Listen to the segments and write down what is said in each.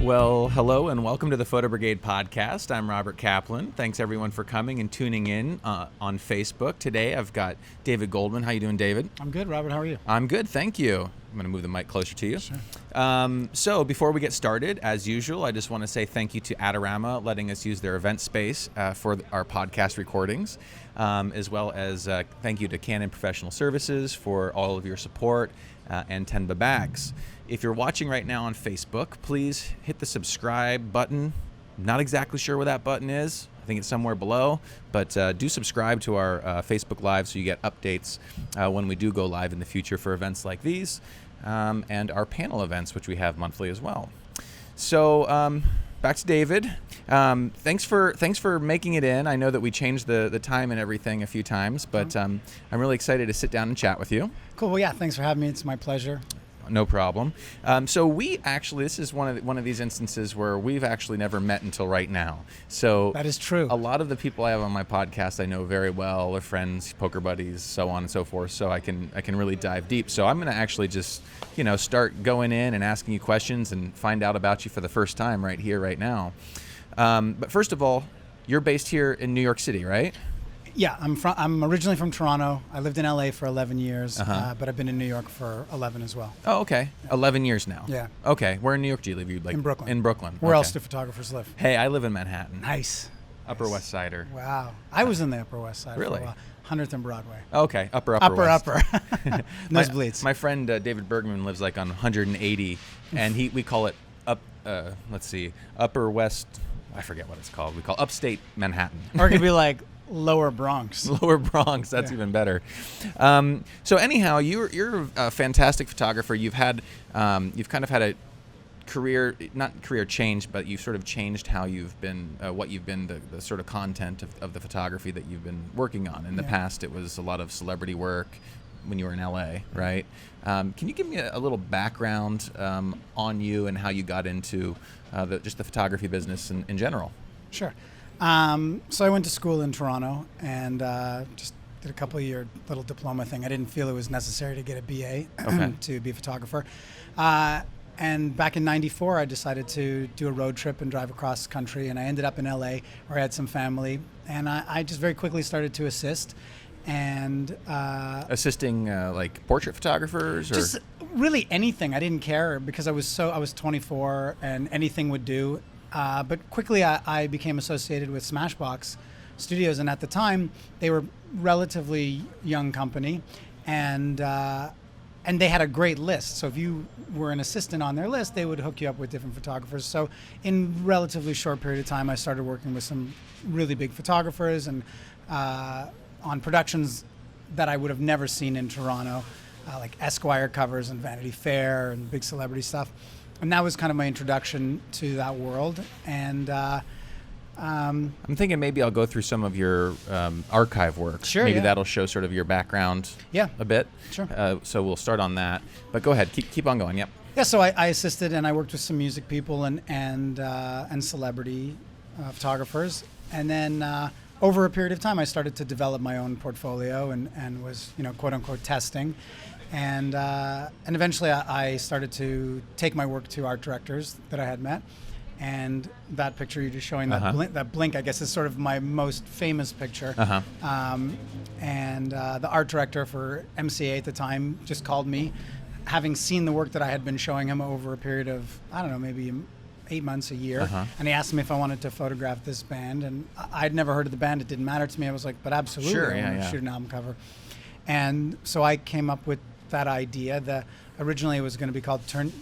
Well, hello and welcome to the Photo Brigade Podcast. I'm Robert Kaplan. Thanks everyone for coming and tuning in on Facebook. Today I've got David Goldman. How you doing, David? I'm good, Robert. How are you? I'm good, thank you. I'm going to move the mic closer to you. Sure. So before we get started, as usual, I just want to say thank you to Adorama letting us use their event space for our podcast recordings, as well as thank you to Canon Professional Services for all of your support and Tenba Bags. If you're watching right now on Facebook, please hit the subscribe button. Not exactly sure where that button is. I think it's somewhere below, but do subscribe to our Facebook Live so you get updates when we do go live in the future for events like these and our panel events, which we have monthly as well. So back to David. Thanks for making it in. I know that we changed the time and everything a few times, but I'm really excited to sit down and chat with you. Cool. Well, yeah, thanks for having me. It's my pleasure. No problem. So we actually, this is one of these instances where we've actually never met until right now. So that is true. A lot of the people I have on my podcast I know very well, they're friends, poker buddies, so on and so forth. So I can really dive deep. So I'm going to actually just start going in and asking you questions and find out about you for the first time right here, right now. But first of all, you're based here in New York City, right? Yeah, I'm originally from Toronto. I lived in LA for 11 years, but I've been in New York for 11 as well. Oh, okay. 11 years now. Yeah. Okay. Where in New York do you live? In Brooklyn. In Brooklyn. Where else do photographers live? Hey, I live in Manhattan. Nice. Upper West Sider. Wow. I was in the Upper West Side Really? for a while. 100th and Broadway. Okay. Upper West. Nosebleeds. My friend David Bergman lives like on 180, and we call it Upper West. I forget what it's called. We call upstate Manhattan. Or it could be like Lower Bronx. Lower Bronx. That's even better. So anyhow, you're a fantastic photographer. You've kind of had a career, not career change, but you've sort of changed how you've been, what you've been, the sort of content of the photography that you've been working on. In the past, it was a lot of celebrity work when you were in LA, right? Can you give me a little background on you and how you got into just the photography business in general? Sure. So I went to school in Toronto and just did a couple of year little diploma thing. I didn't feel it was necessary to get a BA to be a photographer. And back in '94, I decided to do a road trip and drive across the country. And I ended up in LA where I had some family. And I just very quickly started to assist. And assisting like portrait photographers, or just really anything. I didn't care because I was 24 and anything would do. But quickly I became associated with Smashbox Studios, and at the time they were relatively young company, and they had a great list. So if you were an assistant on their list, they would hook you up with different photographers. So in relatively short period of time, I started working with some really big photographers and on productions that I would have never seen in Toronto, like Esquire covers and Vanity Fair and big celebrity stuff. And that was kind of my introduction to that world. And I'm thinking maybe I'll go through some of your archive work. Sure. Maybe that'll show sort of your background a bit. Sure. So we'll start on that. But go ahead. Keep on going. Yep. Yeah, so I assisted and I worked with some music people and celebrity photographers. And then over a period of time, I started to develop my own portfolio and was, quote unquote, testing. And eventually I started to take my work to art directors that I had met. And that picture you're just showing, that blink, I guess, is sort of my most famous picture. And the art director for MCA at the time just called me, having seen the work that I had been showing him over a period of, I don't know, maybe 8 months, a year. And he asked me if I wanted to photograph this band. And I'd never heard of the band. It didn't matter to me. I was like, but absolutely, sure, I want to shoot an album cover. And so I came up with that idea. Originally it was going to be called Turn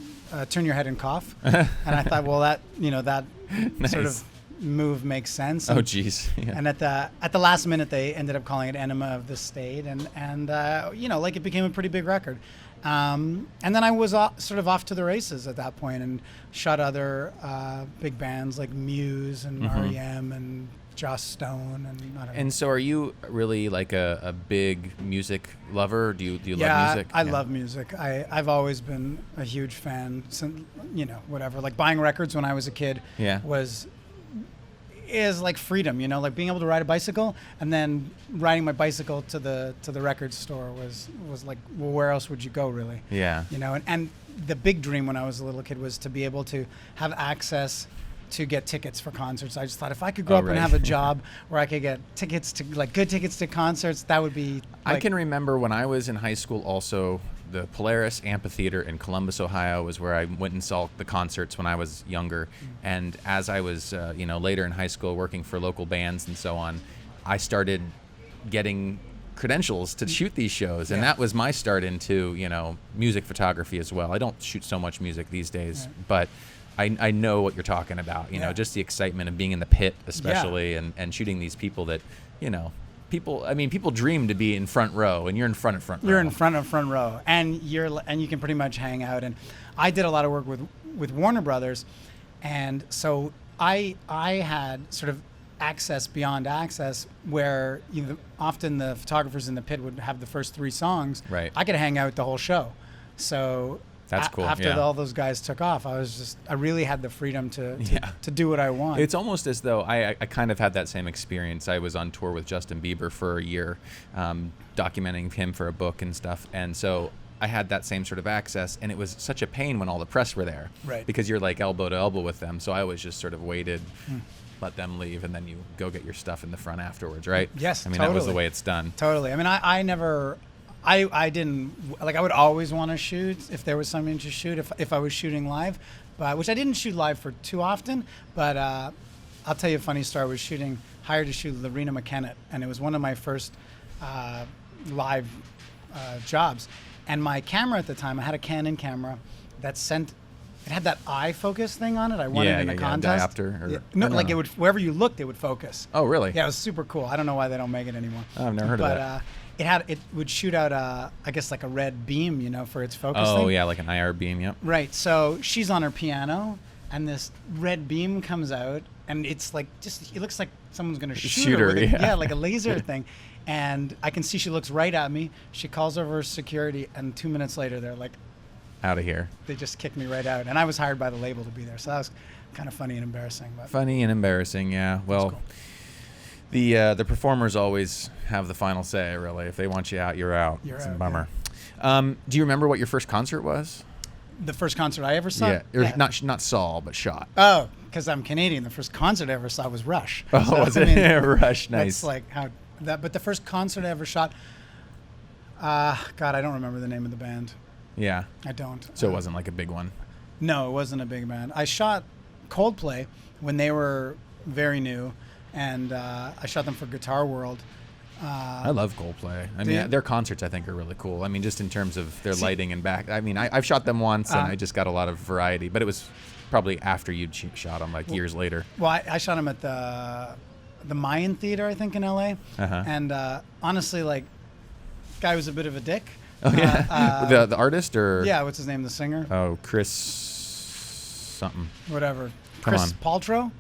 Your Head and Cough. And I thought, well, that nice. Sort of move makes sense. Oh, geez. Yeah. And at the last minute, they ended up calling it Enema of the State. And it became a pretty big record. And then I was sort of off to the races at that point and shot other big bands like Muse and REM and Joss Stone and I don't know. And so are you really like a big music lover? Do you love music? I love music. I've always been a huge fan since, whatever. Like buying records when I was a kid was is like freedom, you know, like being able to ride a bicycle, and then riding my bicycle to the record store was like, well, where else would you go, really? Yeah. You know, and the big dream when I was a little kid was to be able to have access to get tickets for concerts. I just thought if I could grow up and have a job where I could get tickets to, like, good tickets to concerts, that would be like, I can remember when I was in high school also, the Polaris Amphitheater in Columbus, Ohio was where I went and saw the concerts when I was younger. And as I was, later in high school working for local bands and so on, I started getting credentials to shoot these shows. And that was my start into, music photography as well. I don't shoot so much music these days, but I know what you're talking about, just the excitement of being in the pit, especially, and shooting these people that, people dream to be in front row, and you're in front row. You're in front row, and you can pretty much hang out. And I did a lot of work with Warner Brothers, and so I had sort of access beyond access, where often the photographers in the pit would have the first 3 songs. Right. I could hang out the whole show. So that's cool. After all those guys took off, I really had the freedom to do what I want. It's almost as though I kind of had that same experience. I was on tour with Justin Bieber for a year, documenting him for a book and stuff. And so I had that same sort of access, and it was such a pain when all the press were there. Right. Because you're like elbow to elbow with them. So I always just sort of waited, let them leave, and then you go get your stuff in the front afterwards, right? Yes, I mean, that was the way it's done. Totally. I mean, I didn't, like, I would always want to shoot if there was something to shoot, if I was shooting live, but which I didn't shoot live for too often, but I'll tell you a funny story. I was hired to shoot Lorena McKenna, and it was one of my first live jobs. And my camera at the time, I had a Canon camera that it had that eye focus thing on it. I won it in a contest. Diopter? It would, wherever you looked, it would focus. Oh, really? Yeah, it was super cool. I don't know why they don't make it anymore. Oh, I've never heard of that. It would shoot out I guess like a red beam, for its focus thing. Oh, yeah, like an IR beam, yep. Right. So she's on her piano, and this red beam comes out, and it's like it looks like someone's going to shoot her with like a laser thing. And I can see she looks right at me. She calls over security, and 2 minutes later, they're like, out of here. They just kicked me right out. And I was hired by the label to be there. So that was kind of funny and embarrassing. But funny and embarrassing, yeah. Well, cool. The performers always have the final say, really. If they want you out, you're out. It's a bummer. Yeah. Do you remember what your first concert was? The first concert I ever saw? Yeah. Not saw, but shot. Oh, because I'm Canadian. The first concert I ever saw was Rush. Oh, so, was it? Rush, nice. That's like how that. But the first concert I ever shot, God, I don't remember the name of the band. Yeah. I don't. So it wasn't like a big one? No, it wasn't a big band. I shot Coldplay when they were very new, and I shot them for Guitar World. I love Coldplay. I mean, their concerts I think are really cool. I mean, just in terms of their lighting and back. I mean, I've shot them once, and I just got a lot of variety. But it was probably after you'd shot them, years later. Well, I shot them at the Mayan Theater, I think, in L.A. Uh-huh. And honestly, this guy was a bit of a dick. Oh, yeah. The artist, or? Yeah, what's his name, the singer? Oh, Chris something. Whatever. Come Chris on. Paltrow?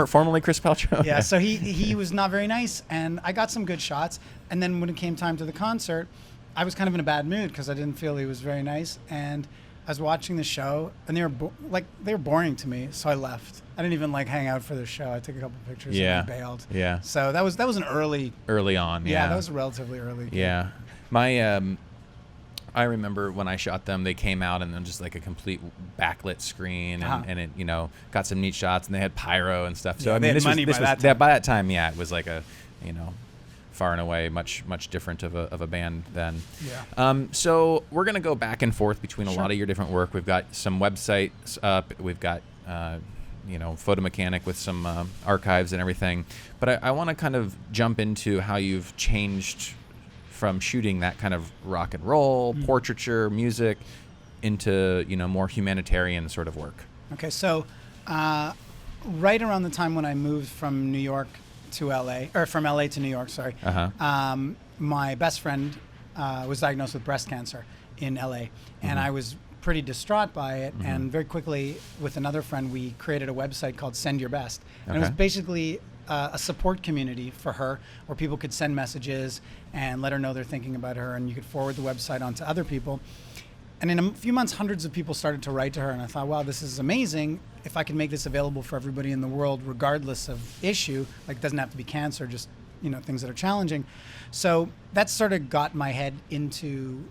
Formerly Chris Paltrow. Yeah, so he was not very nice, and I got some good shots. And then when it came time to the concert, I was kind of in a bad mood because I didn't feel he was very nice. And I was watching the show, and they were boring to me, so I left. I didn't even hang out for the show. I took a couple pictures and I bailed. Yeah. So that was an early on. Yeah, that was relatively early. Yeah. My I remember when I shot them, they came out and then just a complete backlit screen, and it got some neat shots, and they had pyro and stuff. So yeah, I mean, by that time, it was like a far and away much different of a band then. Yeah. So we're gonna go back and forth between a lot of your different work. We've got some websites up. We've got Photo Mechanic with some archives and everything. But I want to kind of jump into how you've changed from shooting that kind of rock and roll, portraiture, music, into more humanitarian sort of work. Okay, so right around the time when I moved from New York to LA, or from LA to New York, sorry, my best friend was diagnosed with breast cancer in LA, and I was pretty distraught by it. And very quickly, with another friend, we created a website called Send Your Best, and it was basically a support community for her, where people could send messages and let her know they're thinking about her, and you could forward the website on to other people. in a few months, hundreds of people started to write to her, and I thought, wow, this is amazing. If I can make this available for everybody in the world, regardless of issue, like it doesn't have to be cancer, just things that are challenging. So that sort of got my head into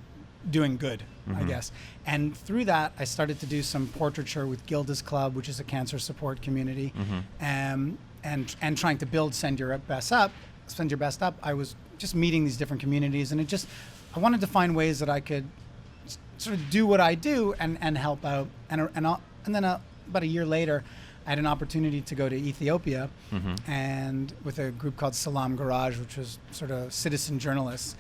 doing good, I guess. And through that, I started to do some portraiture with Gilda's Club, which is a cancer support community, and trying to build Send Your Best Up. I was just meeting these different communities, and I wanted to find ways that I could sort of do what I do and help out. And then about a year later, I had an opportunity to go to Ethiopia and with a group called Salam Garage, which was sort of citizen journalists,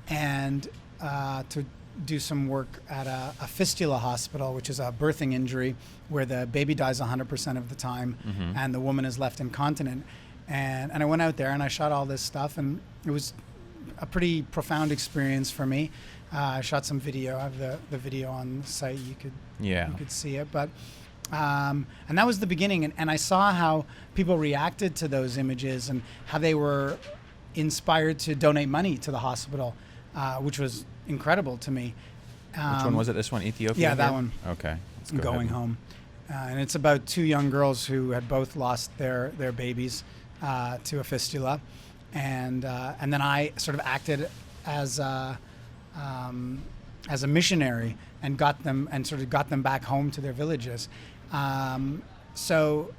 and to do some work at a fistula hospital, which is a birthing injury where the baby dies 100% of the time and the woman is left incontinent. And I went out there and I shot all this stuff, and it was a pretty profound experience for me. I shot some video. I have the video on the site. You could see it. But and that was the beginning. And I saw how people reacted to those images and how they were inspired to donate money to the hospital, which was incredible to me. Which one was it? This one, Ethiopia? Yeah, that one. Okay. Let's go Going ahead. Home. And it's about two young girls who had both lost their babies to a fistula. And then I sort of acted as a missionary and got them back home to their villages. So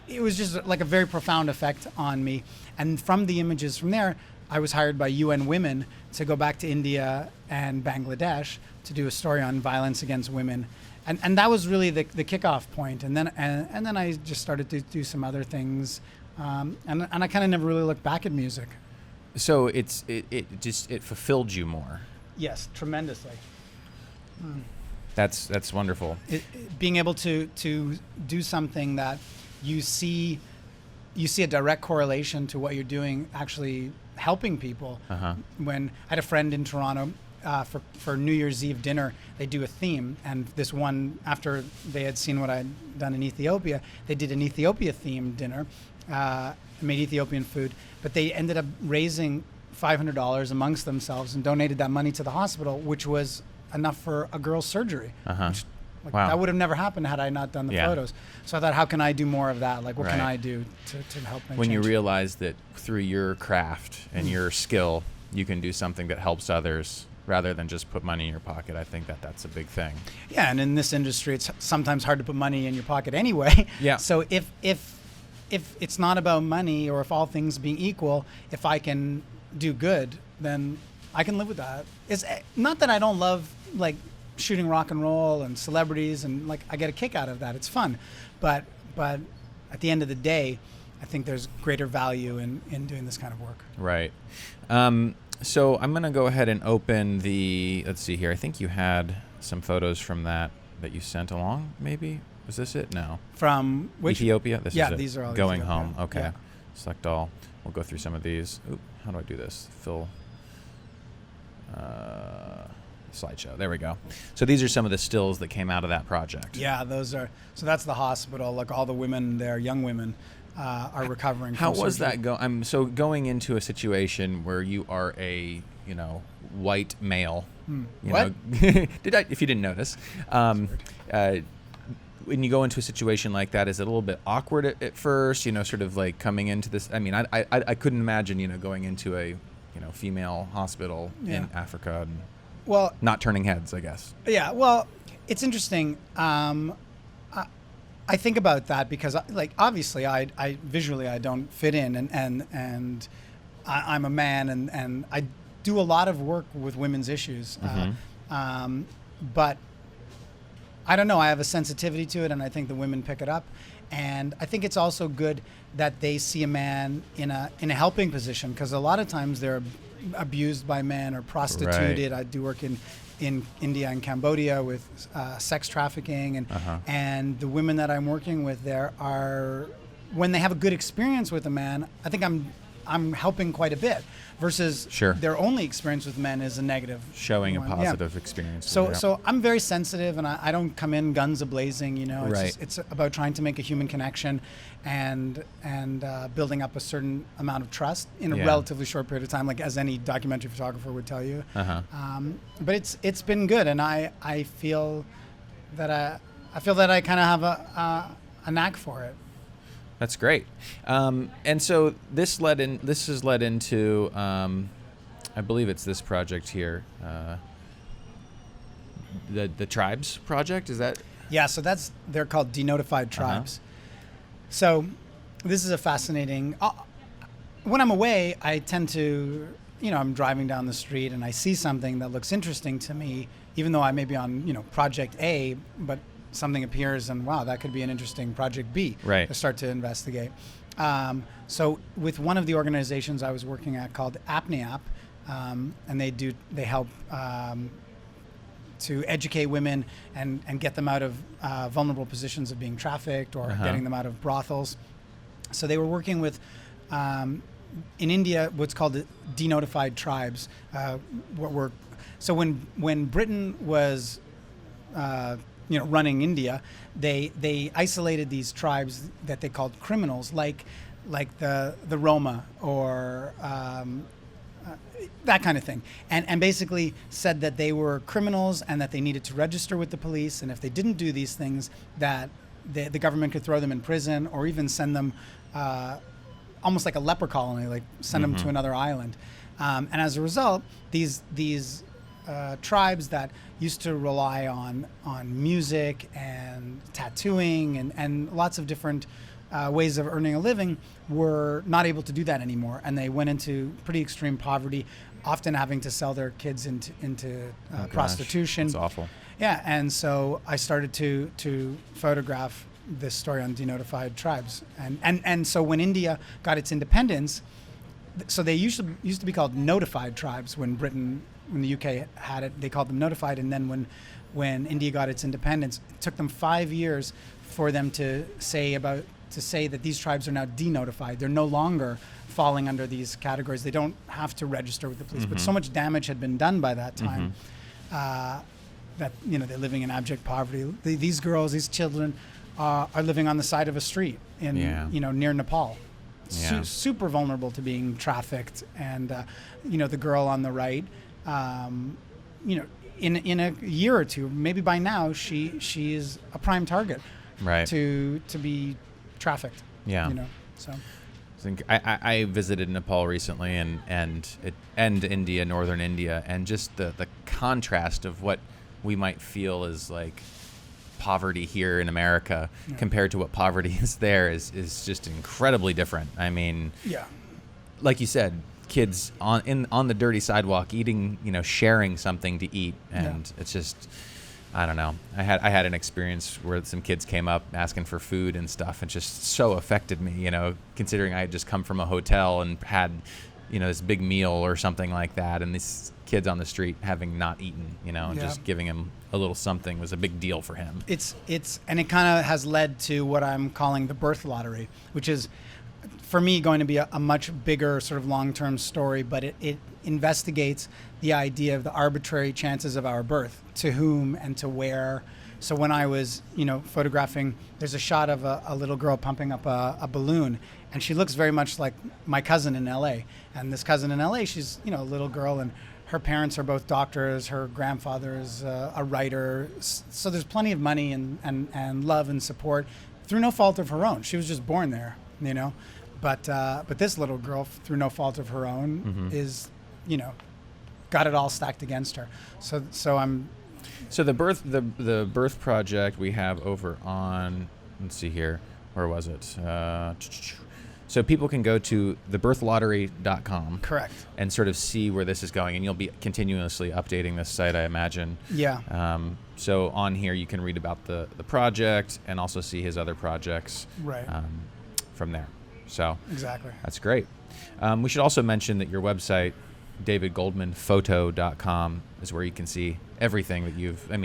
it was just like a very profound effect on me. And from the images from there, I was hired by UN Women to go back to India and Bangladesh to do a story on violence against women. And that was really the kickoff point. And then I just started to do some other things. And I kind of never really looked back at music. So it fulfilled you more. Yes, tremendously. That's wonderful. Being able to do something that you see a direct correlation to what you're doing, actually helping people. When I had a friend in Toronto, for New Year's Eve dinner, they do a theme, and this one, after they had seen what I'd done in Ethiopia, they did an Ethiopia themed dinner, made Ethiopian food, but they ended up raising $500 amongst themselves and donated that money to the hospital, which was enough for a girl's surgery. Which, Wow. That would have never happened had I not done the photos. So I thought, how can I do more of that? Like, what can I do to help make When change? you realize that through your craft and your skill, you can do something that helps others rather than just put money in your pocket, I think that's a big thing. Yeah, and in this industry, it's sometimes hard to put money in your pocket anyway. Yeah. So if it's not about money, or if all things being equal, if I can do good, then I can live with that. It's not that I don't love like shooting rock and roll and celebrities, and like I get a kick out of that. It's fun, but at the end of the day, I think there's greater value in doing this kind of work. Right. So I'm going to go ahead and open let's see here. I think you had some photos from that you sent along, maybe? Was this it? No. From which? Ethiopia? This is it. These are all Going Ethiopia. Home. Okay. Yeah. Select all. We'll go through some of these. Oop, how do I do this? Fill slideshow. There we go. So these are some of the stills that came out of that project. Yeah, so that's the hospital. Like all the women there, young women, are recovering. How from was surgery. that so going into a situation where you are a white male. What? If you didn't notice, when you go into a situation like that, is it a little bit awkward at first? Sort of like coming into this. I mean, I couldn't imagine going into a female hospital in Africa and not turning heads, I guess. Yeah. Well, it's interesting. I think about that because, like, obviously, I visually I don't fit in, and I'm a man, and I do a lot of work with women's issues, but I don't know. I have a sensitivity to it, and I think the women pick it up, and I think it's also good that they see a man in a helping position, because a lot of times they're abused by men or prostituted. Right. I do work in India and Cambodia with sex trafficking, and the women that I'm working with there are, when they have a good experience with a man, I think I'm helping quite a bit. versus Sure. their only experience with men is a negative. Showing a one. positive experience. So I'm very sensitive, and I don't come in guns a-blazing, you know. It's, Right. just, it's about trying to make a human connection and building up a certain amount of trust in a Yeah. relatively short period of time, like as any documentary photographer would tell you. Uh-huh. But it's been good, and I feel that I kind of have a knack for it. That's great. And so this has led into, I believe it's this project here, the Tribes project. Is that? Yeah, so they're called Denotified Tribes. So this is a fascinating. When I'm away, I tend to, I'm driving down the street and I see something that looks interesting to me, even though I may be on, project A, but something appears and wow, that could be an interesting project B. Right. To start to investigate. So with one of the organizations I was working at called APNIAP, and they help to educate women and get them out of vulnerable positions of being trafficked or getting them out of brothels. So they were working with, in India, what's called the Denotified Tribes. So when Britain was running India, they isolated these tribes that they called criminals, like the Roma or that kind of thing, and basically said that they were criminals and that they needed to register with the police, and if they didn't do these things, that the government could throw them in prison or even send them almost like a leper colony, like send them to another island. And as a result, these tribes that used to rely on music and tattooing and lots of different ways of earning a living were not able to do that anymore, and they went into pretty extreme poverty, often having to sell their kids into prostitution. That's awful. Yeah, and so I started to photograph this story on Denotified Tribes, and so when India got its independence, so they used to be called Notified Tribes when the UK had it, they called them Notified, and then when India got its independence, it took them 5 years for them to say that these tribes are now denotified. They're no longer falling under these categories. They don't have to register with the police. But so much damage had been done by that time that they're living in abject poverty. These girls, these children, are living on the side of a street in near Nepal. Yeah. Super vulnerable to being trafficked, and the girl on the right, in a year or two, maybe by now, she is a prime target, right, to be trafficked. Yeah. So. I think I visited Nepal recently and India, northern India, and just the contrast of what we might feel is like poverty here in America compared to what poverty is there is just incredibly different. I mean, like you said, kids on the dirty sidewalk eating, sharing something to eat, and it's just, I don't know. I had an experience where some kids came up asking for food and stuff, and just so affected me, considering I had just come from a hotel and had, this big meal or something like that, and these kids on the street having not eaten, and just giving him a little something was a big deal for him. And it kind of has led to what I'm calling the birth lottery, which is, for me, going to be a much bigger sort of long-term story, but it investigates the idea of the arbitrary chances of our birth, to whom and to where. So when I was, photographing, there's a shot of a little girl pumping up a balloon, and she looks very much like my cousin in LA. And this cousin in LA, she's, a little girl, and her parents are both doctors. Her grandfather is a writer. So there's plenty of money and love and support through no fault of her own. She was just born there, But this little girl, through no fault of her own, is, got it all stacked against her. So I'm. So the birth project we have over on, let's see here, where was it? So people can go to thebirthlottery.com. Correct. And sort of see where this is going, and you'll be continuously updating this site, I imagine. Yeah. So on here you can read about the project and also see his other projects. Right. From there. So exactly. That's great. We should also mention that your website, davidgoldmanphoto.com, is where you can see everything that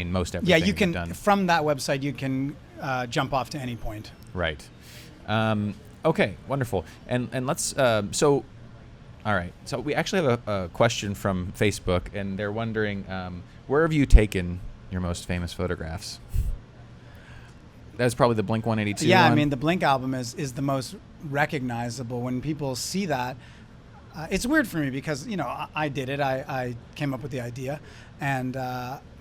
most everything. Yeah, you can, done. From that website, you can jump off to any point. Right. Okay, wonderful. And let's, so All right. So we actually have a question from Facebook, and they're wondering, where have you taken your most famous photographs? That's probably the Blink 182 Yeah, one. I mean, the Blink album is the most recognizable. When people see that, it's weird for me because, you know, I did it. I came up with the idea, and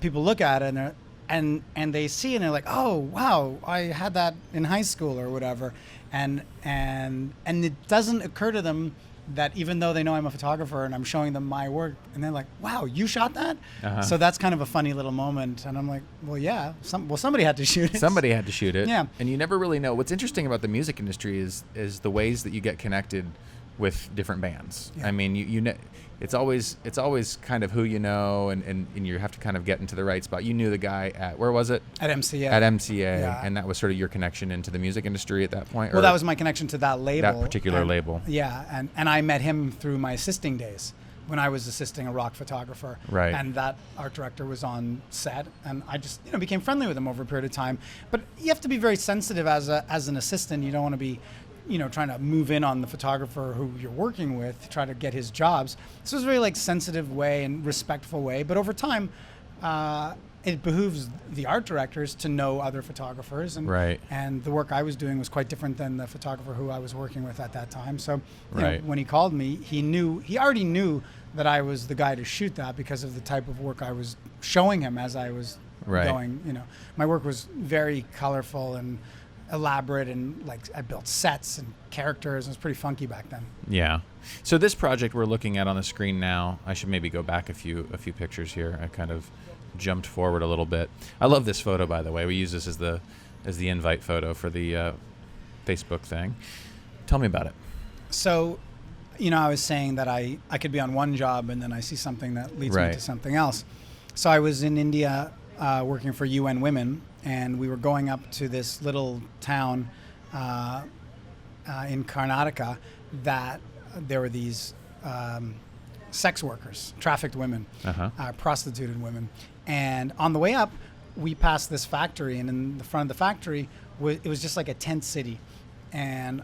people look at it and they see it and they're like, oh, wow, I had that in high school or whatever. And it doesn't occur to them that even though they know I'm a photographer and I'm showing them my work, and they're like, wow, you shot that? Uh-huh. So that's kind of a funny little moment. And I'm like, well, yeah, somebody had to shoot it. Somebody had to shoot it. Yeah. And you never really know. What's interesting about the music industry is the ways that you get connected with different bands. Yeah. I mean, you know, it's always kind of who you know, and you have to kind of get into the right spot. You knew the guy at, where was it? At MCA. At MCA, Yeah. and that was sort of your connection into the music industry at that point? Well, that was my connection to that label. That particular label. Yeah, and I met him through my assisting days when I was assisting a rock photographer. Right. And that art director was on set, and I just, you know, became friendly with him over a period of time. But you have to be very sensitive as an assistant. You don't want to be, you know, trying to move in on the photographer who you're working with to try to get his jobs. So it was a very like sensitive way and respectful way. But over time, it behooves the art directors to know other photographers. And, Right. and the work I was doing was quite different than the photographer who I was working with at that time. So you know, Right. when he called me, he already knew that I was the guy to shoot that because of the type of work I was showing him as I was Right. going. You know, my work was very colorful and elaborate, and like I built sets and characters. It was pretty funky back then. Yeah. So this project we're looking at on the screen now, I should maybe go back a few pictures here. I kind of jumped forward a little bit. I love this photo, by the way. We use this as the invite photo for the Facebook thing. Tell me about it. So, you know, I was saying that I could be on one job and then I see something that leads Right. me to something else. So I was in India working for UN Women, and we were going up to this little town in Karnataka that there were these sex workers, trafficked women, prostituted women. And on the way up, we passed this factory, and in the front of the factory, it was just like a tent city. And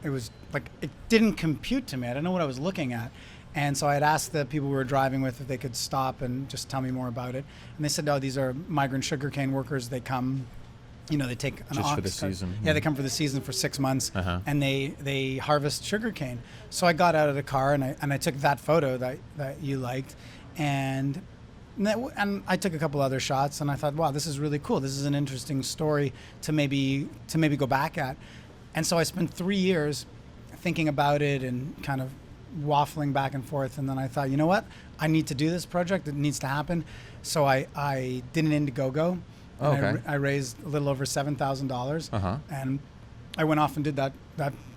it was like, it didn't compute to me. I didn't know what I was looking at. And so I had asked the people we were driving with if they could stop and just tell me more about it. And they said, oh, these are migrant sugarcane workers. They come, you know, they take an Just ox for the season. Yeah, they come for the season for 6 months, and they harvest sugarcane. So I got out of the car and I took that photo that you liked, and I took a couple other shots, and I thought, wow, this is really cool. This is an interesting story to maybe go back at. And so I spent 3 years thinking about it and kind of waffling back and forth, and then I thought, you know what, I need to do this project. It needs to happen. So I did an Indiegogo. And I raised a little over $7,000, and I went off and did that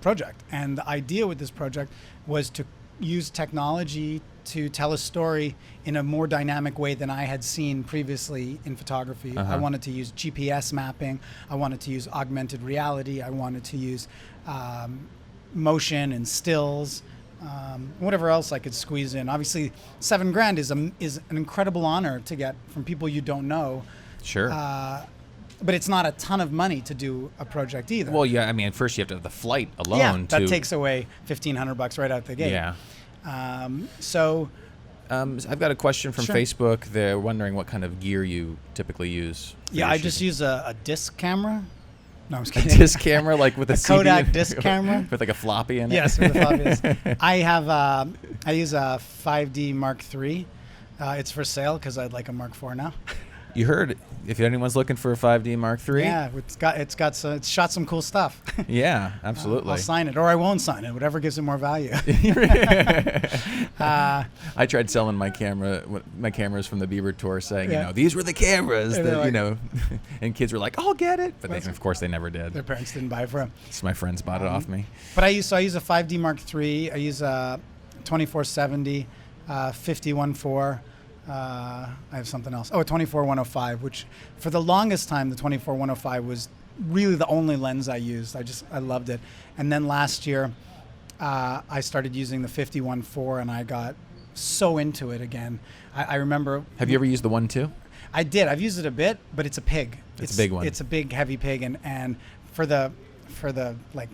project. And the idea with this project was to use technology to tell a story in a more dynamic way than I had seen previously in photography. I wanted to use GPS mapping. I wanted to use augmented reality. I wanted to use motion and stills. Whatever else I could squeeze in. Obviously, $7,000 is an incredible honor to get from people you don't know. Sure. But it's not a ton of money to do a project either. Well, yeah. I mean, first you have to have the flight alone. Yeah, that takes away $1,500 right out the gate. Yeah. I've got a question from Sure. Facebook. They're wondering what kind of gear you typically use. for Yeah, your I just shooting. use a disc camera. No, I'm just A kidding. disc camera, like with a CD Kodak disc camera. with like a floppy in it. Yes, with a floppy. I use a 5D Mark III. It's for sale because I'd like a Mark IV now. You heard, if anyone's looking for a 5D Mark III. Yeah, it's shot some cool stuff. Yeah, absolutely. I'll sign it, or I won't sign it. Whatever gives it more value. I tried selling my cameras from the Bieber tour, saying, Yeah. you know, these were the cameras And that, they're you know, and kids were like, I'll get it. But That's- of course they never did. Their parents didn't buy it for them. So my friends bought it off me. But I use a 5D Mark III. I use a 2470, 5014. I have something else. Oh, a 24-105, which for the longest time, the 24-105 was really the only lens I used. I loved it. And then last year, I started using the 50-1.4, and I got so into it again. I remember. Have you ever used the 1.2? I did. I've used it a bit, but it's a pig. It's a big one. It's a big, heavy pig, and for the like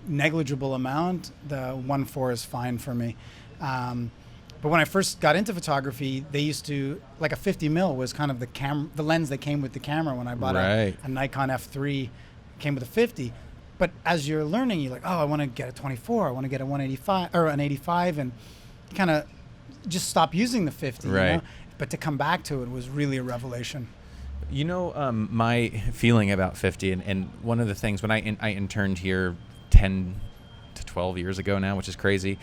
negligible amount, the 1.4 is fine for me. But when I first got into photography, they used to, like a 50 mil was kind of the lens that came with the camera. When I bought a Nikon F3, it came with a 50. But as you're learning, you're like, oh, I want to get a 24, I want to get a 185 or an 85, and kind of just stop using the 50. Right. You know? But to come back to it was really a revelation. You know, my feeling about 50, and one of the things when I interned here 10 to 12 years ago now, which is crazy.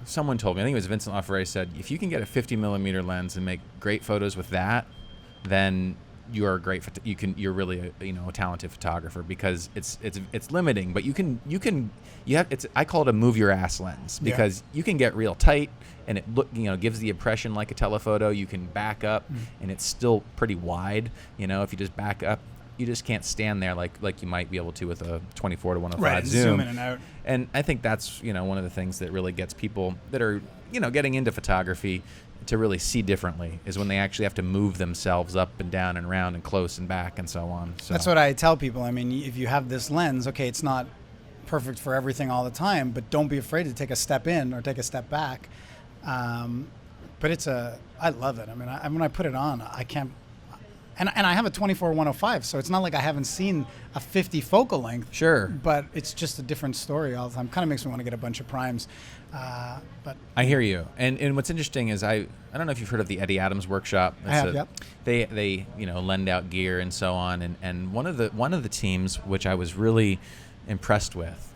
Someone told me, I think it was Vincent Lafayette, said, if you can get a 50 millimeter lens and make great photos with that, then you're a great. You're really a talented photographer, because it's limiting, but I call it a move your ass lens, because you can get real tight and it gives the impression like a telephoto. You can back up and it's still pretty wide. If you just back up, you just can't stand there like you might be able to with a 24 to 105 zoom in and out. And I think that's one of the things that really gets people that are getting into photography to really see differently, is when they actually have to move themselves up and down and around and close and back and so on. So that's what I tell people. I mean, if you have this lens, okay, it's not perfect for everything all the time, but don't be afraid to take a step in or take a step back. But I love it. I mean, when I put it on, I can't. And I have a 24-105, so it's not like I haven't seen a 50 focal length. Sure. But it's just a different story all the time. Kind of makes me want to get a bunch of primes. But I hear you. And what's interesting is I don't know if you've heard of the Eddie Adams Workshop. I have, yep. They lend out gear and so on. And one of the teams which I was really impressed with,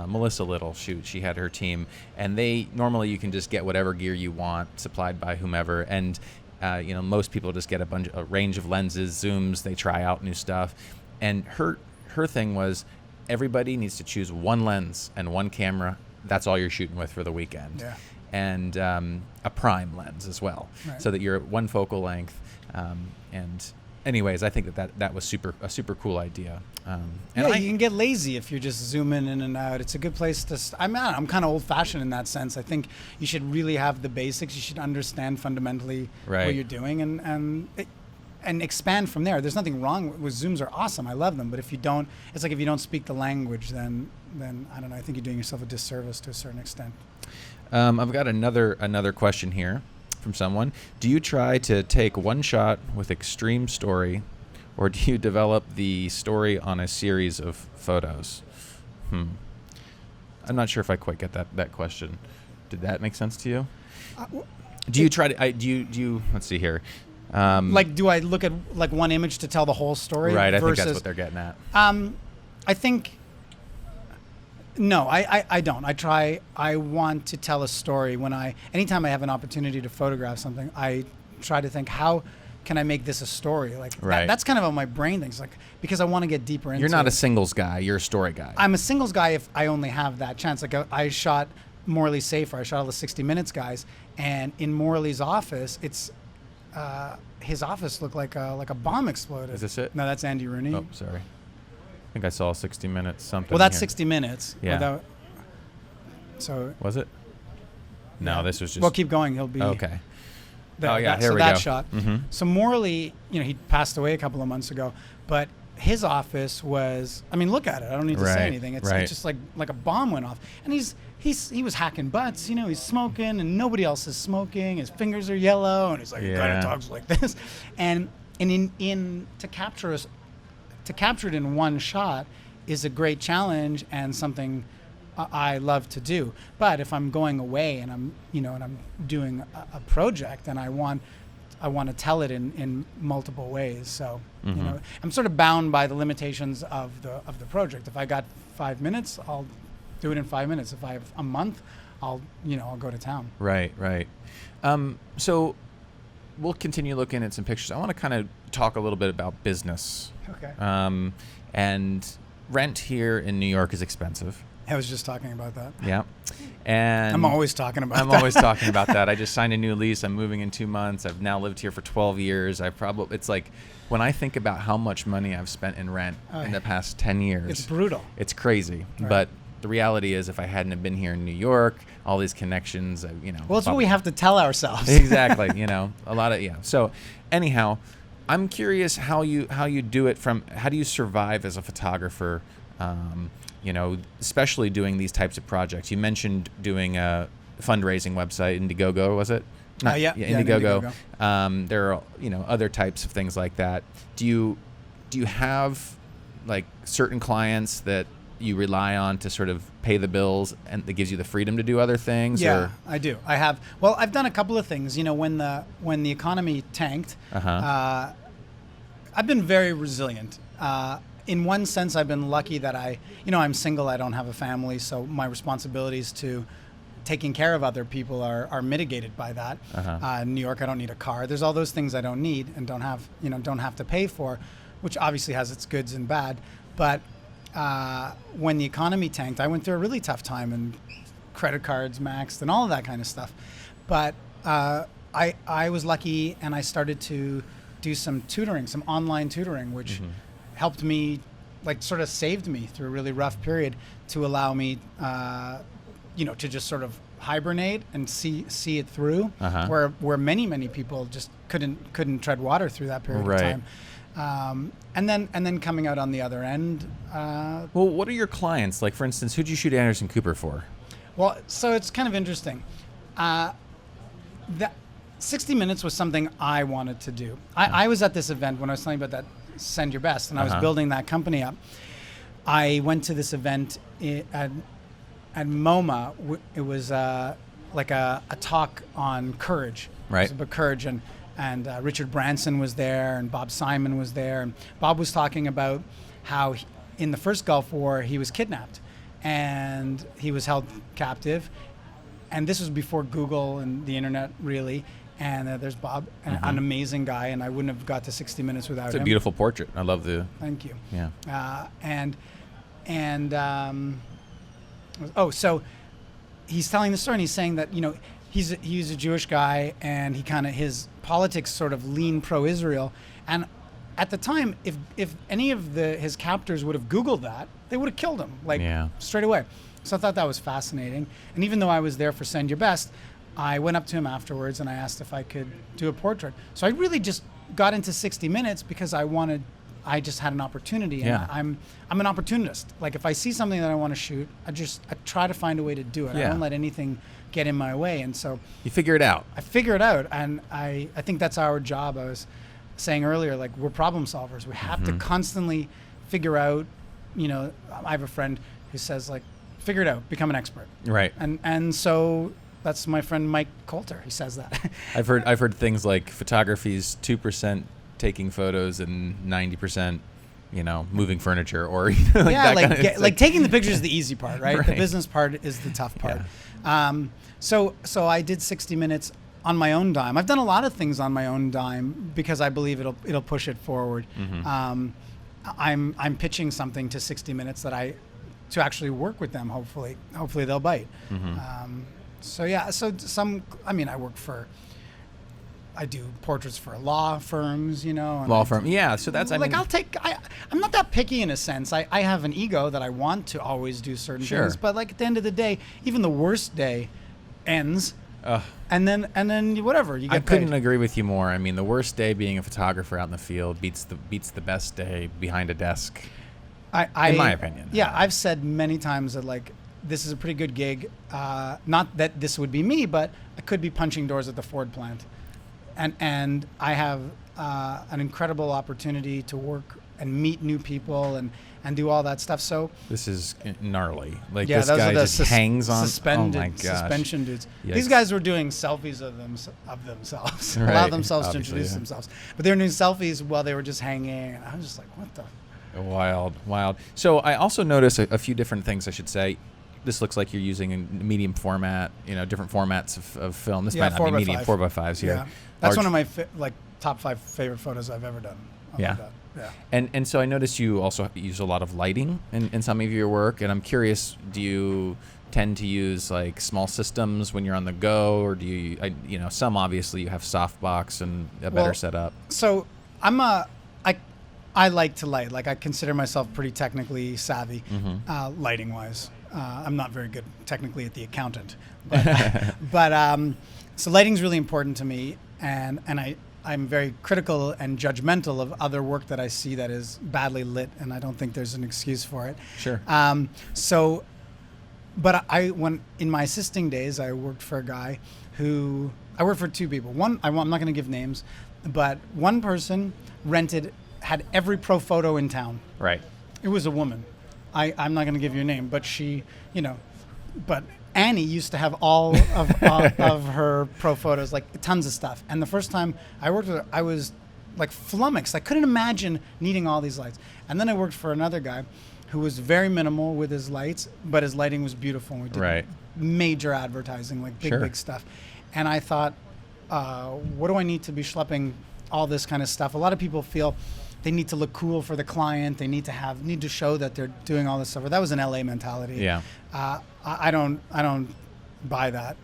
Melissa Little, she had her team, and normally you can just get whatever gear you want supplied by whomever, and most people just get a range of lenses, zooms, they try out new stuff. And her thing was, everybody needs to choose one lens and one camera. That's all you're shooting with for the weekend. Yeah. And a prime lens as well, right, so that you're at one focal length. And anyways, I think that was a super cool idea. You can get lazy if you're just zooming in and out. It's a good place to. I'm kind of old-fashioned in that sense. I think you should really have the basics. You should understand fundamentally what you're doing, and expand from there. There's nothing wrong with zooms. Are awesome. I love them. But if you don't, it's like if you don't speak the language, then I don't know. I think you're doing yourself a disservice to a certain extent. I've got another question here from someone. Do you try to take one shot with extreme story, or do you develop the story on a series of photos? I'm not sure if I quite get that question. Did that make sense to you? Do you try to? Do you? Let's see here. Do I look at one image to tell the whole story? Right. I think that's what they're getting at. I think. No, I don't. I want to tell a story anytime I have an opportunity to photograph something, I try to think, how can I make this a story? That's kind of how my brain thinks, because I want to get deeper into it. You're not a singles guy, you're a story guy. I'm a singles guy if I only have that chance. I shot Morley Safer, I shot all the 60 Minutes guys, and in Morley's office, his office looked like a bomb exploded. Is this it? No, that's Andy Rooney. Oh, sorry. I think I saw 60 Minutes something. Well, that's here. 60 Minutes. Yeah. So was it? No, this was just. Well, keep going. He'll be. Okay. Here we go. So that shot. Mm-hmm. So Morley, he passed away a couple of months ago, but his office was. I mean, look at it. I don't need to say anything. It's just like a bomb went off, and he was hacking butts. He's smoking, and nobody else is smoking. His fingers are yellow, and he's like, he kind of talks like this, and to capture it in one shot is a great challenge and something I love to do. But if I'm going away and I'm doing a project and I want to tell it in multiple ways, so I'm sort of bound by the limitations of the project. If I got 5 minutes, I'll do it in 5 minutes. If I have a month, I'll go to town. Right. So we'll continue looking at some pictures. I want to kind of talk a little bit about business. Okay. And rent here in New York is expensive. I was just talking about that. Yeah. And I'm always talking about that. I'm always talking about that. I just signed a new lease. I'm moving in 2 months. I've now lived here for 12 years. It's like when I think about how much money I've spent in rent in the past 10 years. It's brutal. It's crazy. Right. But the reality is, if I hadn't have been here in New York, all these connections, Well, it's what we have to tell ourselves. Exactly. A lot of, So anyhow, I'm curious how you do it how do you survive as a photographer, especially doing these types of projects. You mentioned doing fundraising website, Indiegogo, was it? Yeah, Indiegogo. There are other types of things like that. Do you have like certain clients that you rely on to sort of pay the bills, and that gives you the freedom to do other things? Yeah, I do. I have. Well, I've done a couple of things. When the economy tanked, I've been very resilient. In one sense, I've been lucky that I'm single. I don't have a family, so my responsibilities to taking care of other people are mitigated by that. In New York, I don't need a car. There's all those things I don't need and don't have to pay for, which obviously has its goods and bad. But when the economy tanked, I went through a really tough time, and credit cards maxed and all of that kind of stuff. But I was lucky, and I started to do some tutoring, some online tutoring, which helped me, like sort of saved me through a really rough period to allow me to just sort of hibernate and see it through, where many people just couldn't tread water through that period of time. And then coming out on the other end. Well, what are your clients like? For instance, who'd you shoot Anderson Cooper for? Well, so it's kind of interesting. That 60 Minutes was something I wanted to do. I was at this event when I was telling you about that Send Your Best, and I was building that company up. I went to this event at MoMA. It was like a talk on courage. Right. It was about courage, and Richard Branson was there, and Bob Simon was there. And Bob was talking about how in the first Gulf War he was kidnapped, and he was held captive. And this was before Google and the internet, really. And there's Bob, an amazing guy, and I wouldn't have got to 60 Minutes without him. It's a beautiful portrait. I love the... Thank you. Yeah. So he's telling the story, and he's saying that, he's a Jewish guy, and his politics sort of lean pro-Israel. And at the time, if any of his captors would have Googled that, they would have killed him, straight away. So I thought that was fascinating. And even though I was there for Send Your Best, I went up to him afterwards and I asked if I could do a portrait. So I really just got into 60 Minutes because I just had an opportunity. And I'm an opportunist. Like, if I see something that I want to shoot, I try to find a way to do it. I don't let anything get in my way. And so you figure it out. I figure it out. And I think that's our job. I was saying earlier, like, we're problem solvers. We have to constantly figure out, I have a friend who says, like, figure it out, become an expert. Right. And so that's my friend Mike Coulter. He says that. I've heard things like photography's 2% taking photos and 90%, moving furniture, or like taking the pictures is the easy part, right? The business part is the tough part. Yeah. So I did 60 Minutes on my own dime. I've done a lot of things on my own dime because I believe it'll push it forward. I'm pitching something to 60 Minutes to actually work with them. Hopefully they'll bite. I do portraits for law firms, Law firm, yeah. So that's I'm not that picky in a sense. I have an ego that I want to always do certain things, but like at the end of the day, even the worst day ends, and then whatever you get. I couldn't agree with you more. I mean, the worst day being a photographer out in the field beats the best day behind a desk. In my opinion. Yeah, I've said many times that, like, this is a pretty good gig. Not that this would be me, but I could be punching doors at the Ford plant. And I have an incredible opportunity to work and meet new people and do all that stuff. So this is gnarly. Like, yeah, this guy just hangs on. Suspension dudes. Yikes. These guys were doing selfies of themselves, right. allow themselves to introduce themselves. But they were doing selfies while they were just hanging. And I was just like, what the? Wild. So I also noticed a few different things, I should say. This looks like you're using a medium format, different formats of film. This might not be medium, 4x5s here. Yeah. That's one of my top 5 favorite photos I've ever done. Yeah. And so I noticed you also use a lot of lighting in some of your work, and I'm curious, do you tend to use like small systems when you're on the go, or do you, some obviously you have softbox and a better setup. So I like to light. Like, I consider myself pretty technically savvy, lighting wise. I'm not very good technically at the accountant, but so lighting's really important to me, and I'm very critical and judgmental of other work that I see that is badly lit, and I don't think there's an excuse for it. Sure. So But when in my assisting days, I worked for a guy I worked for two people. One, I'm not going to give names, but one person had every pro photo in town. Right. It was a woman. I'm not going to give you a name, but she, but Annie used to have all of her pro photos, like tons of stuff. And the first time I worked with her, I was like flummoxed. I couldn't imagine needing all these lights. And then I worked for another guy who was very minimal with his lights, but his lighting was beautiful. And we did major advertising, like big stuff. And I thought, what do I need to be schlepping all this kind of stuff? A lot of people feel they need to look cool for the client. They need to show that they're doing all this stuff. That was an LA mentality. Yeah. I don't buy that.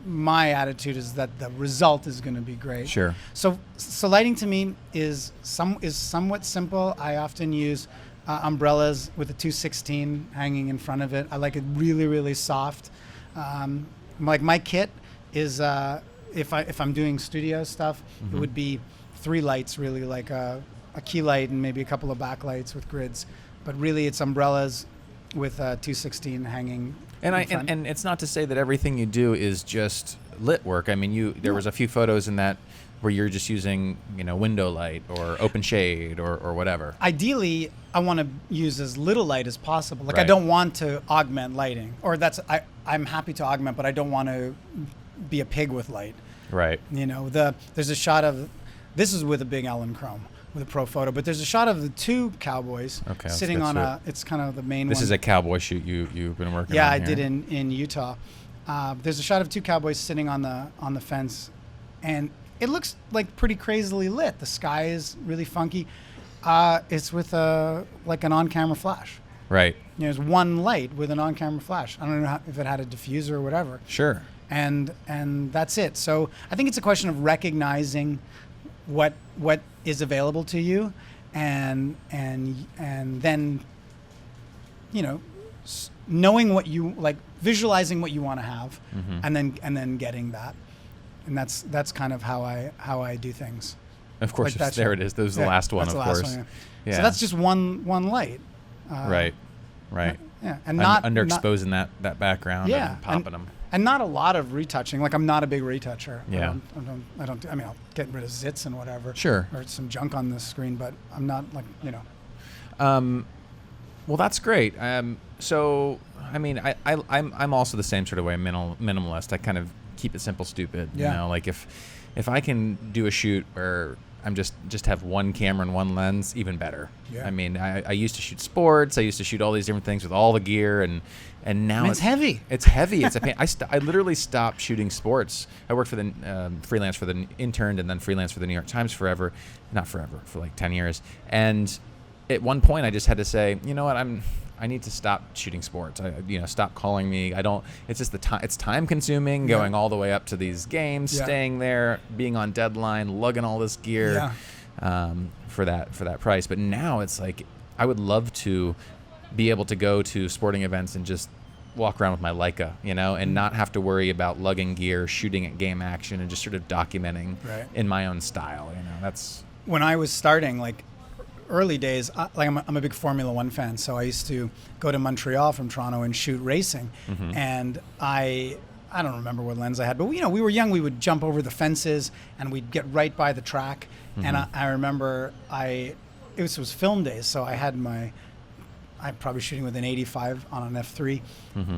My attitude is that the result is going to be great. Sure. So lighting to me is somewhat simple. I often use umbrellas with a 216 hanging in front of it. I like it really, really soft. Like my kit is if I'm doing studio stuff, it would be 3 lights, really, like a key light and maybe a couple of backlights with grids. But really, it's umbrellas with a 216 hanging. And it's not to say that everything you do is just lit work. I mean, there was a few photos in that where you're just using, window light or open shade or whatever. Ideally, I want to use as little light as possible. Like I don't want to augment lighting, or I'm happy to augment, but I don't want to be a pig with light. Right. There's a shot of, this is with a big Ellen Chrome with a pro photo, but there's a shot of the 2 cowboys sitting on it's kind of the main one. This is a cowboy shoot you've been working on. Yeah, I did in Utah. There's a shot of 2 cowboys sitting on the fence, and it looks like pretty crazily lit. The sky is really funky. It's with like an on-camera flash. Right. There's one light with an on-camera flash. I don't know if it had a diffuser or whatever. Sure. And that's it. So I think it's a question of recognizing what is available to you, and then knowing what you like, visualizing what you want to have, and then getting that. And that's kind of how I do things. Of course, like there it is. That was the last one, of course. One, yeah. So that's just one light. Right. Yeah, and not underexposing that background and popping them. And not a lot of retouching. Like I'm not a big retoucher. Yeah. I don't. I mean, I'll get rid of zits and whatever. Sure. Or some junk on the screen, but I'm not like Well, that's great. So I mean, I'm also the same sort of way, minimalist. I kind of keep it simple, stupid. Yeah. Like if I can do a shoot where I'm just have one camera and one lens, even better. Yeah. I mean, I used to shoot sports. I used to shoot all these different things with all the gear, and now it's heavy. It's heavy. It's a pain. I literally stopped shooting sports. I worked for the freelance for the Intern, and then freelance for the New York Times for like 10 years. And at one point, I just had to say, you know what, I need to stop shooting sports. Stop calling me. I don't. It's just it's time consuming going all the way up to these games, staying there, being on deadline, lugging all this gear for that price. But now it's like I would love to be able to go to sporting events and just walk around with my Leica, and not have to worry about lugging gear, shooting at game action, and just sort of documenting in my own style. That's when I was starting, like. Early days, I'm a big Formula One fan, so I used to go to Montreal from Toronto and shoot racing. And I don't remember what lens I had, but we were young. We would jump over the fences and we'd get right by the track. And I remember it was film days, so I'm probably shooting with an 85 on an F3,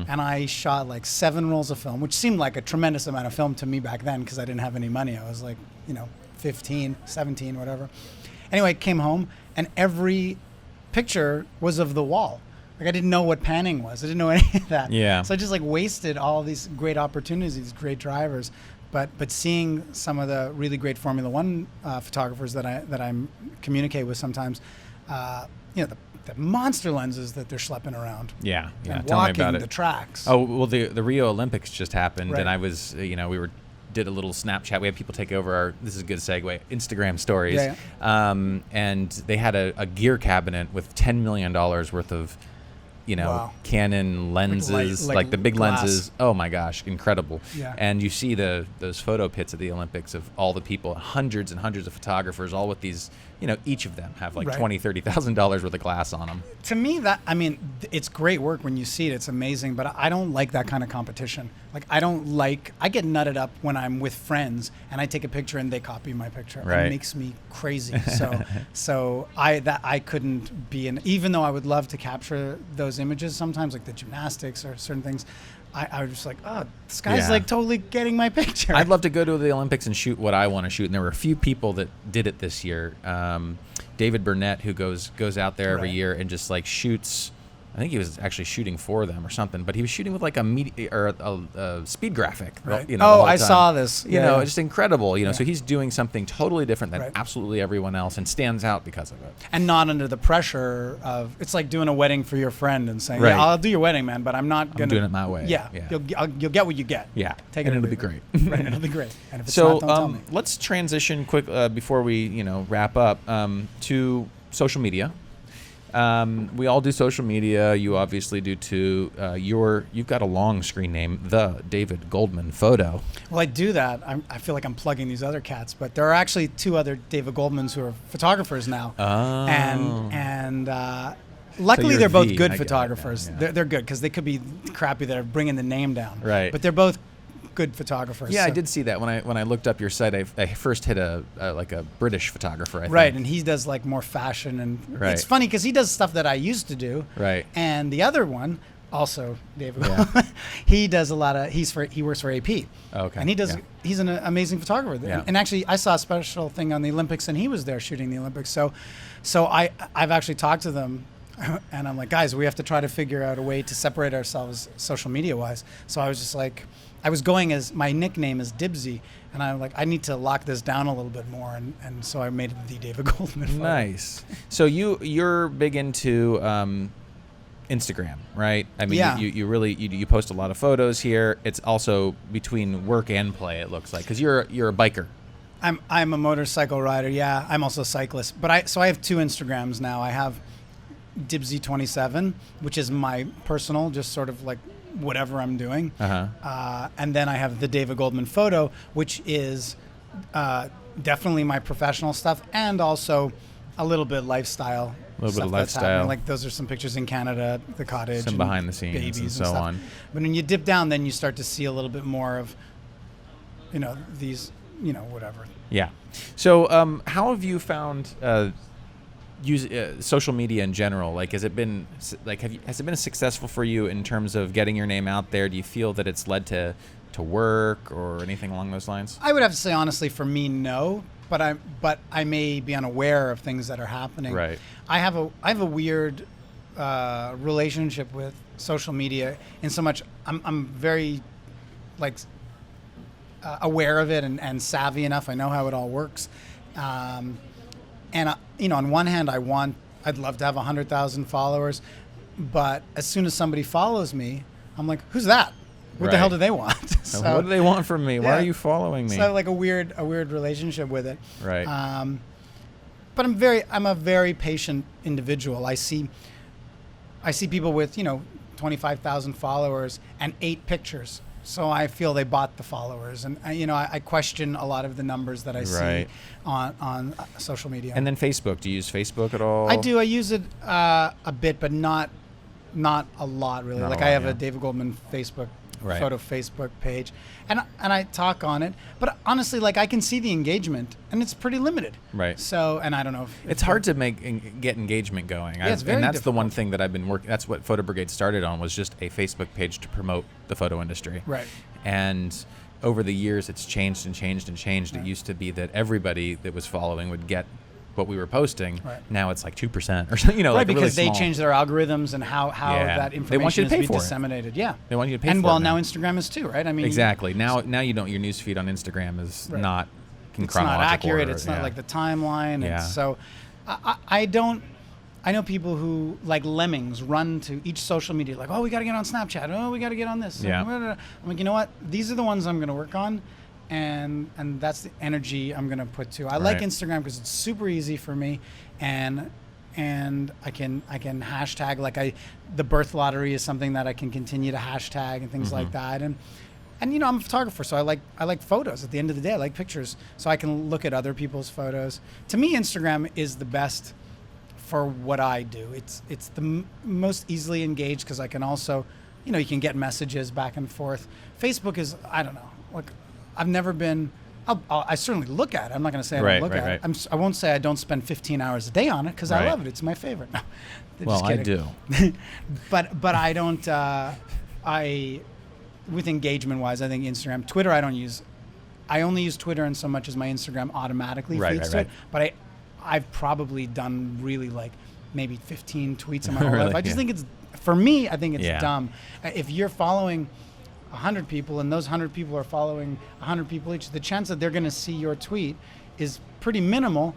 and I shot like 7 rolls of film, which seemed like a tremendous amount of film to me back then because I didn't have any money. I was like 15, 17, whatever. Anyway, I came home, and every picture was of the wall. Like I didn't know what panning was. I didn't know any of that. Yeah. So I just like wasted all of these great opportunities, these great drivers. But seeing some of the really great Formula One photographers that I communicate with sometimes, the monster lenses that they're schlepping around. Yeah. And Tell me walking about it. the tracks. Oh well, the Rio Olympics just happened, Right. and I was did a little Snapchat. We had people take over this is a good segue, Instagram stories. Yeah. And they had a gear cabinet with $10 million worth of Wow. Canon lenses, Like the big glass. lenses. Oh my gosh, incredible. Yeah. And you see those photo pits at the Olympics of all the people, hundreds and hundreds of photographers, all with these, each of them have like Right. $20,000-$30,000 worth of glass on them. To me, it's great work when you see it. It's amazing, but I don't like that kind of competition. Like, I get nutted up when I'm with friends and I take a picture and they copy my picture. Right. It makes me crazy. So I couldn't be even though I would love to capture those images sometimes, like the gymnastics or certain things, I was just like, oh, this guy's like totally getting my picture. I'd love to go to the Olympics and shoot what I want to shoot. And there were a few people that did it this year. David Burnett, who goes out there every year and just like shoots. I think he was actually shooting for them or something, but he was shooting with like a speed graphic. Right. The whole I time. saw this. It's just incredible. So he's doing something totally different than Right. absolutely everyone else and stands out because of it. And not under the pressure of, it's like doing a wedding for your friend and saying, Right. yeah, I'll do your wedding, man, but I'm I'm doing it my way. Yeah. Yeah. You'll get what you get. Yeah. Take and it or it'll be leave great. it. Right. It'll be great. And if it's So not, don't tell me. let's transition quick before we wrap up to social media. We all do social media. You obviously do too. You've got a long screen name, the David Goldman Photo. Well, I do that. I feel like I'm plugging these other cats, but there are actually two other David Goldmans who are photographers now. Oh. And luckily you're they're both the- I good get it photographers. now, yeah. They're good because they could be crappy that are bringing the name down. Right. But they're both good photographers. Yeah, I so- did see that when I looked up your site. I first hit a British photographer. I think. Right, and he does like more fashion, and Right. it's funny because he does stuff that I used to do. Right. And the other one, also David, Yeah. he does a lot of. He works for AP. Okay. And he does. Yeah. He's an amazing photographer. Yeah. And actually, I saw a special thing on the Olympics, and he was there shooting the Olympics. So I've actually talked to them. And I'm like, guys, we have to try to figure out a way to separate ourselves social media wise. So I was just like, I was going as my nickname is Dibsy, and I'm like, I need to lock this down a little bit more, and so I made it the David Goldman Photo. Nice. So you're big into Instagram, right? I mean, Yeah. you really you post a lot of photos here. It's also between work and play. It looks like because you're a biker. I'm a motorcycle rider. Yeah, I'm also a cyclist. But I have two Instagrams now. I have Dibsy27, which is my personal, just sort of like whatever I'm doing. And then I have the David Goldman Photo, which is definitely my professional stuff and also a little bit lifestyle. A little bit stuff of that's lifestyle. happening. Like those are some pictures in Canada, the cottage, Some and behind the scenes babies and so stuff. on. But when you dip down, then you start to see a little bit more of, these, whatever. Yeah. So how have you found social media in general? Like, has it been successful for you in terms of getting your name out there? Do you feel that it's led to work or anything along those lines? I would have to say honestly, for me, no. But I may be unaware of things that are happening. Right. I have a weird relationship with social media in so much I'm very aware of it and savvy enough. I know how it all works. And on one hand, I'd love to have 100,000 followers, but as soon as somebody follows me, I'm like, who's that? What the hell do they want? So what do they want from me? Why are you following me? So like a weird relationship with it. Right. But I'm a very patient individual. I see people with 25,000 followers and 8 pictures. So I feel they bought the followers, and I question a lot of the numbers that I see on social media. And then Facebook. Do you use Facebook at all? I do. I use it a bit, but not a lot really. Not like a lot, I have yeah. a David Goldman Facebook Right. photo Facebook page, and I talk on it. But honestly, like I can see the engagement, and it's pretty limited. Right. So, and I don't know if It's hard to get engagement going. Yeah, it's very and that's the one difficult. thing that I've been working. That's what Photo Brigade started on, was just a Facebook page to promote the photo industry. Right. And over the years, it's changed and changed and changed. Right. It used to be that everybody that was following would get what we were posting. Right. Now it's like 2% or something. right, like because really they small. changed their algorithms and how Yeah. that They information want you to is pay being for it. disseminated. Yeah. They want you to pay and for well, it now Instagram is too, right? I mean, exactly. Now you don't. Your newsfeed on Instagram is Right. not in it's not chronological accurate. order. It's not Yeah. like the timeline. Yeah. And so I don't. I know people who, like lemmings, run to each social media like, oh, we got to get on Snapchat. Oh, we got to get on this. Yeah. I'm like, you know what? These are the ones I'm going to work on, and that's the energy I'm going to put to. I like Right. Instagram because it's super easy for me, and and I can hashtag, like the birth lottery is something that I can continue to hashtag and things like that. And I'm a photographer, so I like photos. At the end of the day, I like pictures, so I can look at other people's photos. To me, Instagram is the best for what I do. It's the most easily engaged, because I can also, you can get messages back and forth. Facebook is, I don't know, like I've never been. I certainly look at it. I'm not going to say I don't look at it. I won't say I don't spend 15 hours a day on it, because I love it. It's my favorite. No, well, I do. but I don't. With engagement wise, I think Instagram, Twitter, I don't use. I only use Twitter in so much as my Instagram automatically feeds to it. But I've probably done really like maybe 15 tweets in my whole life. I just think it's, for me, I think it's dumb. If you're following 100 people and those 100 people are following 100 people each, the chance that they're going to see your tweet is pretty minimal.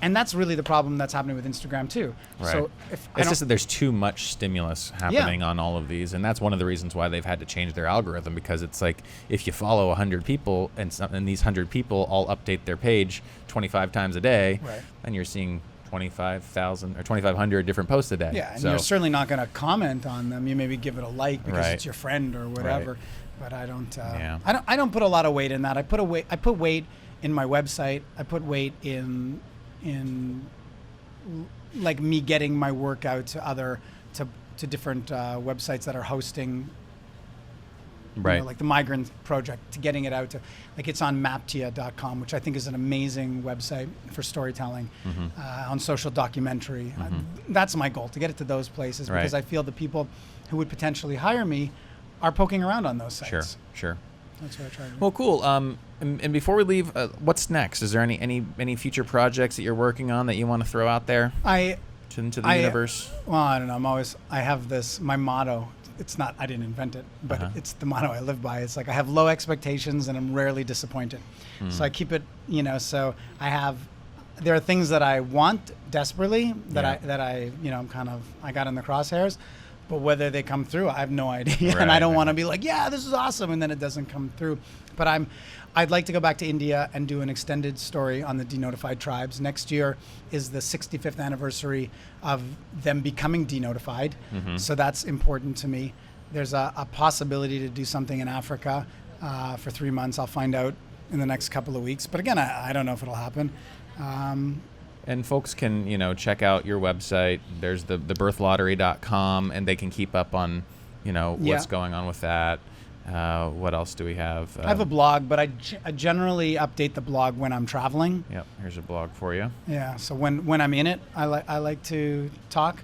And that's really the problem that's happening with Instagram too. Right. So it's just that there's too much stimulus happening on all of these, and that's one of the reasons why they've had to change their algorithm, because it's like if you follow 100 people and these 100 people all update their page 25 times a day, then you're seeing 25,000 or 2,500 different posts a day. Yeah, and you're certainly not going to comment on them. You maybe give it a like because it's your friend or whatever. But I don't. I don't put a lot of weight in that. I put weight in my website. I put weight in like me getting my work out to different websites that are hosting, like the Migrant Project, to getting it out to, like, it's on maptia.com, which I think is an amazing website for storytelling, on social documentary. That's my goal, to get it to those places, because I feel the people who would potentially hire me are poking around on those sites. Sure. That's what I try to do. Well, cool. And before we leave, what's next? Is there any future projects that you're working on that you want to throw out there into the universe? Well, I don't know. I have this, my motto. It's not, I didn't invent it, but it's the motto I live by. It's like, I have low expectations and I'm rarely disappointed. So I keep it, so there are things that I want desperately that I got in the crosshairs. But whether they come through, I have no idea. And I don't want to be like, yeah, this is awesome, and then it doesn't come through. But I'd like to go back to India and do an extended story on the Denotified Tribes. Next year is the 65th anniversary of them becoming denotified. So that's important to me. There's a possibility to do something in Africa for 3 months. I'll find out in the next couple of weeks. But again, I don't know if it'll happen. And folks can, check out your website. There's the birthlottery.com, and they can keep up on, what's going on with that. What else do we have? I have a blog, but I generally update the blog when I'm traveling. Yep, here's a blog for you. Yeah, so when I'm in it, I like to talk.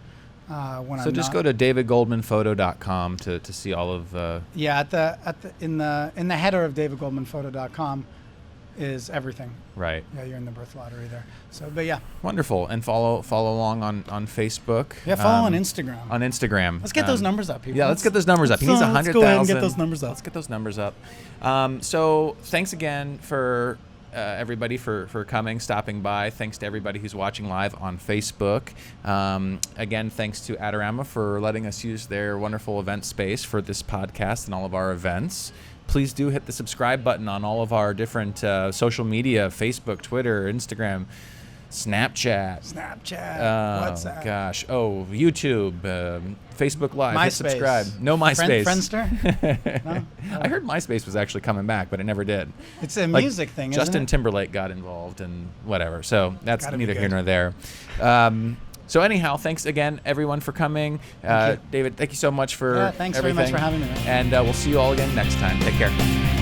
So just go to davidgoldmanphoto.com to see all of the. Yeah, in the header of davidgoldmanphoto.com is everything. Right. Yeah, you're in the birth lottery there. So, but yeah. Wonderful. And follow along on Facebook. Yeah, follow on Instagram. On Instagram. Let's get those numbers up, people. Yeah, let's get those numbers up. He needs 100,000. Let's go ahead and get those numbers up. Let's get those numbers up. So thanks again for everybody for coming, stopping by. Thanks to everybody who's watching live on Facebook. Again, thanks to Adorama for letting us use their wonderful event space for this podcast and all of our events. Please do hit the subscribe button on all of our different social media, Facebook, Twitter, Instagram, Snapchat. WhatsApp. Gosh. Oh, YouTube, Facebook Live. MySpace. Hit subscribe. No MySpace. Friendster? No? I heard MySpace was actually coming back, but it never did. It's a music thing, isn't it? Justin Timberlake got involved and whatever. So that's neither here nor there. So anyhow, thanks again, everyone, for coming. David, thank you so much for thanks everything. very much for having me. And we'll see you all again next time. Take care.